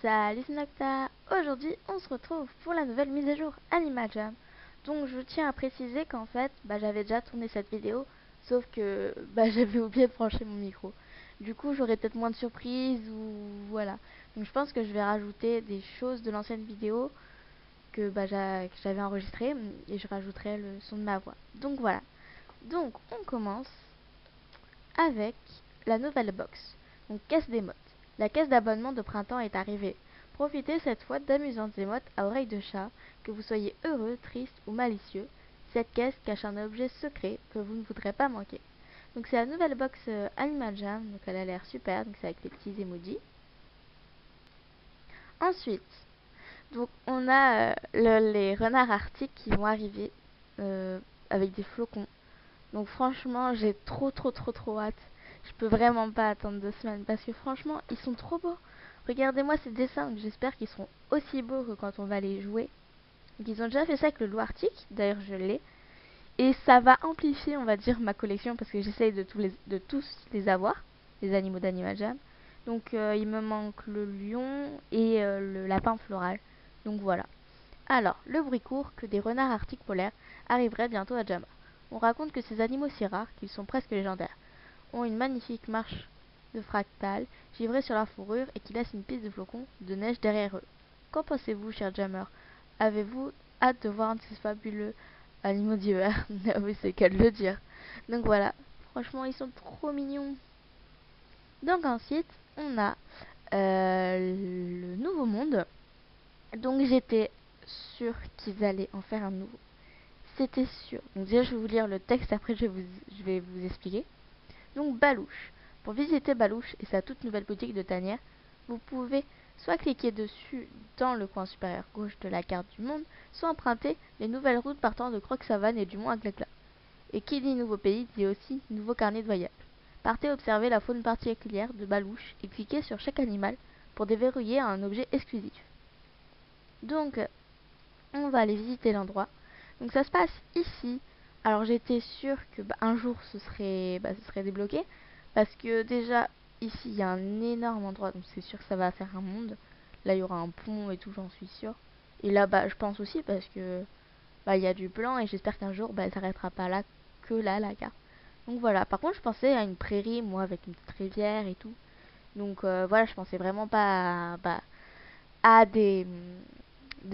Salut, c'est Nocta. Aujourd'hui, on se retrouve pour la nouvelle mise à jour Animal Jam. Donc, je tiens à préciser qu'en fait, j'avais déjà tourné cette vidéo, sauf que j'avais oublié de brancher mon micro. Du coup, j'aurai peut-être moins de surprises ou voilà. Donc, je pense que je vais rajouter des choses de l'ancienne vidéo que j'avais enregistré et je rajouterai le son de ma voix. Donc voilà. Donc, on commence avec la nouvelle box. Donc caisse d'émotes. La caisse d'abonnement de printemps est arrivée. Profitez cette fois d'amusantes émotes à oreilles de chat, que vous soyez heureux, triste ou malicieux. Cette caisse cache un objet secret que vous ne voudrez pas manquer. Donc c'est la nouvelle box Animal Jam, donc elle a l'air super, donc c'est avec les petits emojis. Ensuite, donc on a les renards arctiques qui vont arriver avec des flocons. Donc franchement, j'ai trop hâte. Je peux vraiment pas attendre 2 semaines parce que franchement, ils sont trop beaux. Regardez-moi ces dessins, donc j'espère qu'ils seront aussi beaux que quand on va les jouer. Donc ils ont déjà fait ça avec le loup arctique, d'ailleurs je l'ai. Et ça va amplifier, on va dire, ma collection parce que j'essaye de tous les avoir, les animaux d'Animal Jam. Donc il me manque le lion et le lapin floral. Donc voilà. Alors, le bruit court que des renards arctiques polaires arriveraient bientôt à Jama. On raconte que ces animaux si rares qu'ils sont presque légendaires ont une magnifique marche de fractales givrée sur leur fourrure et qui laisse une piste de flocons de neige derrière eux. Qu'en pensez-vous, cher Jammer? Avez-vous hâte de voir un de ces fabuleux animaux d'hiver? Ah oui, c'est qu'à le dire. Donc voilà, franchement, ils sont trop mignons. Donc ensuite, on a le Nouveau Monde. Donc j'étais sûre qu'ils allaient en faire un nouveau. C'était sûr. Donc déjà, je vais vous lire le texte, après je vais vous expliquer. Donc Balouche. Pour visiter Balouche et sa toute nouvelle boutique de tanière, vous pouvez soit cliquer dessus dans le coin supérieur gauche de la carte du monde, soit emprunter les nouvelles routes partant de Croc-Savane et du Mont Aglaga. Et qui dit nouveau pays dit aussi nouveau carnet de voyage. Partez observer la faune particulière de Balouche et cliquez sur chaque animal pour déverrouiller un objet exclusif. Donc, on va aller visiter l'endroit. Donc ça se passe ici. Alors j'étais sûre que un jour ce serait débloqué. Parce que déjà, ici, il y a un énorme endroit. Donc c'est sûr que ça va faire un monde. Là, il y aura un pont et tout, j'en suis sûre. Et là, je pense aussi parce que il y a du plan. Et j'espère qu'un jour, elle s'arrêtera pas là, que là, la gare. Donc voilà. Par contre, je pensais à une prairie, moi, avec une petite rivière et tout. Donc voilà, je pensais vraiment pas à des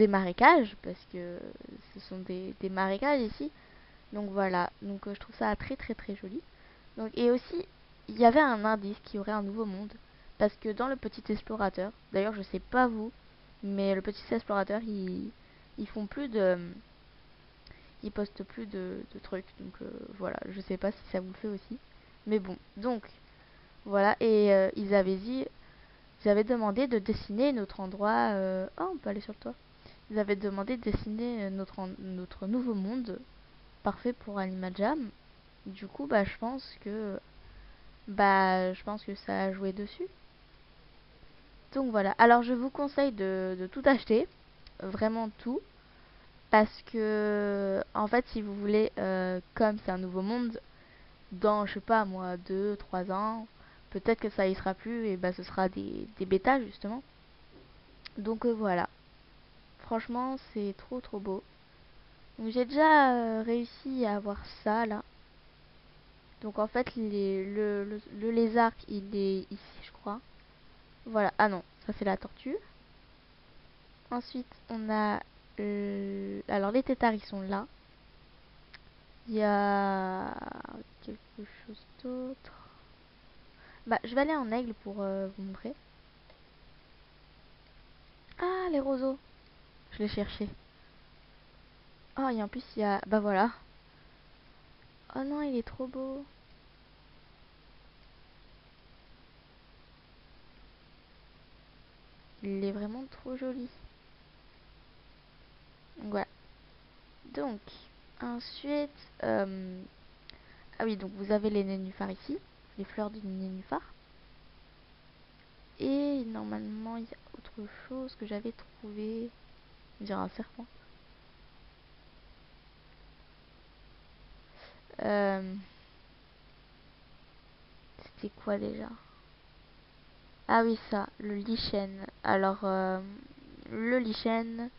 marécages, parce que ce sont des marécages ici. Donc voilà, donc je trouve ça très joli. Donc, et aussi, il y avait un indice qui aurait un nouveau monde. Parce que dans le petit explorateur, d'ailleurs je sais pas vous, mais le petit explorateur, ils font plus de... Ils postent plus de trucs. Donc voilà, je sais pas si ça vous le fait aussi. Mais bon, donc voilà, et ils avaient demandé de dessiner notre endroit... Oh, on peut aller sur le toit. Ils avaient demandé de dessiner notre nouveau monde parfait pour Animal Jam. Du coup, je pense que ça a joué dessus. Donc voilà. Alors je vous conseille de tout acheter, vraiment tout, parce que en fait, si vous voulez, comme c'est un nouveau monde, dans je sais pas moi 2 3 ans, peut-être que ça y sera plus et ce sera des bêtas justement. Donc voilà. Franchement, c'est trop beau. Donc j'ai déjà réussi à avoir ça là. Donc en fait, le lézard, il est ici, je crois. Voilà. Ah non, ça c'est la tortue. Ensuite, on a... alors les têtards, ils sont là. Il y a quelque chose d'autre. Je vais aller en aigle pour vous montrer. Ah, les roseaux. Je l'ai cherché. Oh, et en plus, il y a... Bah voilà. Oh non, il est trop beau. Il est vraiment trop joli. Donc, voilà. Donc, ensuite... ah oui, donc vous avez les nénuphars ici. Les fleurs du nénuphar. Et normalement, il y a autre chose que j'avais trouvé. On dirait un serpent. Euh, C'était quoi déjà? Ah oui, ça, le lichen. Alors, le lichen,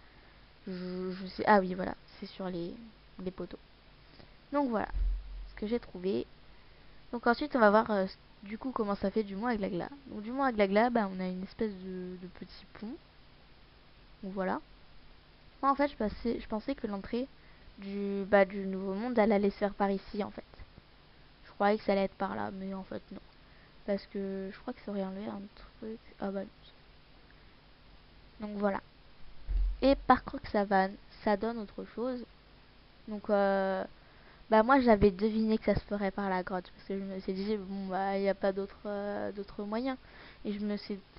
je sais. Ah oui, voilà, c'est sur les poteaux. Donc voilà, ce que j'ai trouvé. Donc ensuite, on va voir du coup comment ça fait du mont à Glagla. Donc du mont à Glagla, bah, on a une espèce de petit pont. Donc voilà. Moi, en fait, je pensais que l'entrée du Nouveau Monde, elle allait se faire par ici, en fait. Je croyais que ça allait être par là, mais en fait, non. Parce que je crois que ça aurait enlevé un truc. Ah bah non. Donc voilà. Et par Croc-Savane, ça donne autre chose. Donc, bah moi, j'avais deviné que ça se ferait par la grotte. Parce que je me suis dit, bon, bah, il n'y a pas d'autres moyens. Et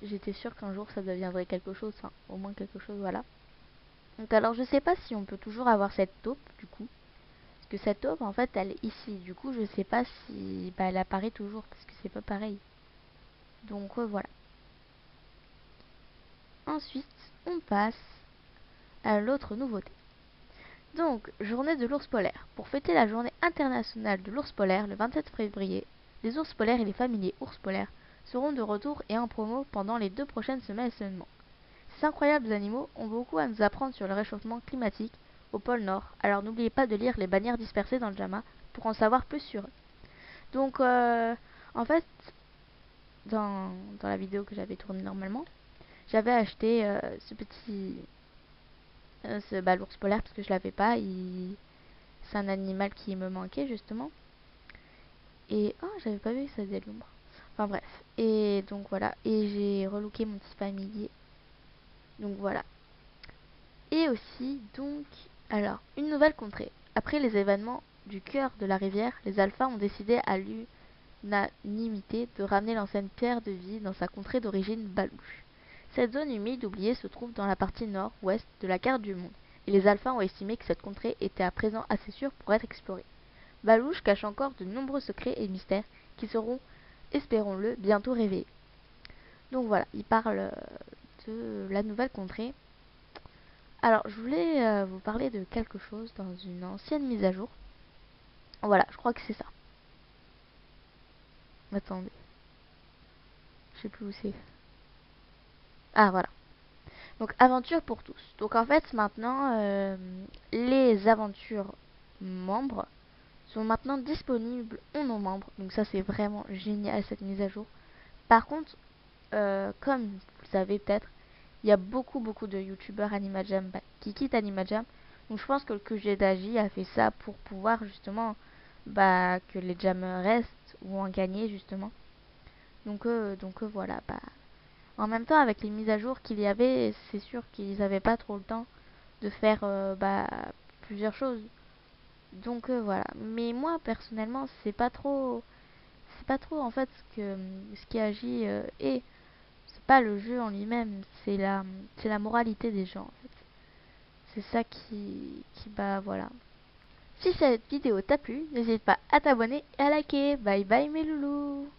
j'étais sûre qu'un jour, ça deviendrait quelque chose. Enfin, au moins quelque chose, voilà. Donc alors, je sais pas si on peut toujours avoir cette taupe, du coup. Parce que cette taupe, en fait, elle est ici. Du coup, je sais pas si bah, elle apparaît toujours. Parce que c'est pas pareil. Donc, voilà. Ensuite, on passe à l'autre nouveauté. Donc, journée de l'ours polaire. Pour fêter la journée internationale de l'ours polaire le 27 février, les ours polaires et les familiers ours polaires seront de retour et en promo pendant les 2 prochaines semaines seulement. Ces incroyables animaux ont beaucoup à nous apprendre sur le réchauffement climatique au pôle Nord, alors n'oubliez pas de lire les bannières dispersées dans le JAMA pour en savoir plus sur eux. Donc, en fait, dans la vidéo que j'avais tournée normalement, j'avais acheté ce petit l'ours polaire parce que je l'avais pas. C'est un animal qui me manquait justement. Et oh, j'avais pas vu que ça faisait de l'ombre. Enfin bref. Et donc voilà. Et j'ai relooké mon petit familier. Donc voilà. Et aussi donc alors une nouvelle contrée. Après les événements du cœur de la rivière, les alphas ont décidé à l'unanimité de ramener l'ancienne pierre de vie dans sa contrée d'origine Balouche. Cette zone humide oubliée se trouve dans la partie nord-ouest de la carte du monde, et les alphas ont estimé que cette contrée était à présent assez sûre pour être explorée. Balouche cache encore de nombreux secrets et mystères qui seront, espérons-le, bientôt révélés. Donc voilà, il parle de la nouvelle contrée. Alors, je voulais vous parler de quelque chose dans une ancienne mise à jour. Voilà, je crois que c'est ça. Attendez, je sais plus où c'est. Ah, voilà. Donc, aventure pour tous. Donc, en fait, maintenant, les aventures membres sont maintenant disponibles aux non-membres. Donc, ça, c'est vraiment génial cette mise à jour. Par contre, comme vous le savez peut-être, il y a beaucoup de youtubeurs Animajam qui quittent Animajam. Donc je pense que le QG d'Agi a fait ça pour pouvoir justement que les jammers restent ou en gagner justement. Donc voilà. En même temps, avec les mises à jour qu'il y avait, c'est sûr qu'ils n'avaient pas trop le temps de faire plusieurs choses. Donc voilà. Mais moi personnellement, c'est pas trop en fait ce qui agit est. C'est pas le jeu en lui-même, c'est la moralité des gens en fait. C'est ça qui voilà. Si cette vidéo t'a plu, n'hésite pas à t'abonner et à liker. Bye bye mes loulous.